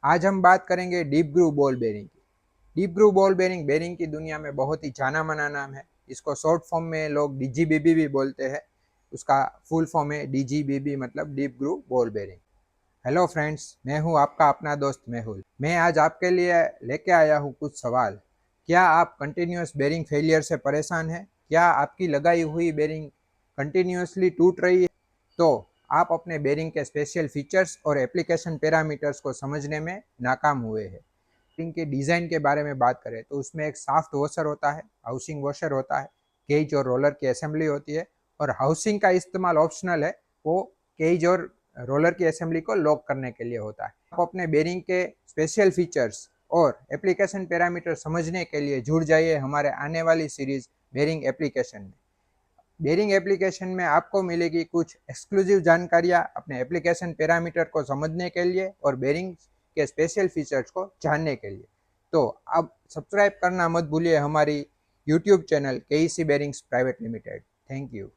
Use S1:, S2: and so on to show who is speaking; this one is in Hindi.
S1: आज हम बात करेंगे डीप ग्रूव बॉल बेरिंग की। Deep groove ball bearing bearing की दुनिया में बहुत ही जाना माना नाम है। इसको शॉर्ट फॉर्म में लोग डीजीबीबी भी बोलते हैं। उसका फुल फॉर्म है डीजीबीबी, मतलब deep groove ball bearing. Hello friends, मैं हूं आपका अपना दोस्त मेहुल। मैं आज आपके लिए लेके आया हूं कुछ सवाल। क्या आप कंटिन्यूस बेरिंग फेलियर से परेशान हैं? क्या आपकी लगाई हुई बेरिंग कंटिन्यूसली टूट रही है? तो आप अपने बेरिंग के स्पेशल फीचर्स और एप्लीकेशन पैरामीटर्स को समझने में नाकाम हुए हैं। बेरिंग के डिज़ाइन के बारे में बात करें तो उसमें एक साफ्ट वॉशर होता है, हाउसिंग वॉशर होता है, केज और रोलर की असेंबली होती है, और हाउसिंग का इस्तेमाल ऑप्शनल है। वो केज और रोलर की असेंबली को लॉक करने के लिए होता है। आप अपने बेरिंग के स्पेशल फीचर्स और एप्लीकेशन पैरामीटर समझने के लिए जुड़ जाइए हमारे आने वाली सीरीज बेरिंग एप्लीकेशन में। बेरिंग एप्लीकेशन में आपको मिलेगी कुछ एक्सक्लूसिव जानकारियाँ अपने एप्लीकेशन पैरामीटर को समझने के लिए और बेरिंग के स्पेशल फीचर्स को जानने के लिए। तो अब सब्सक्राइब करना मत भूलिए हमारी YouTube channel KEC bearings private limited. Thank you.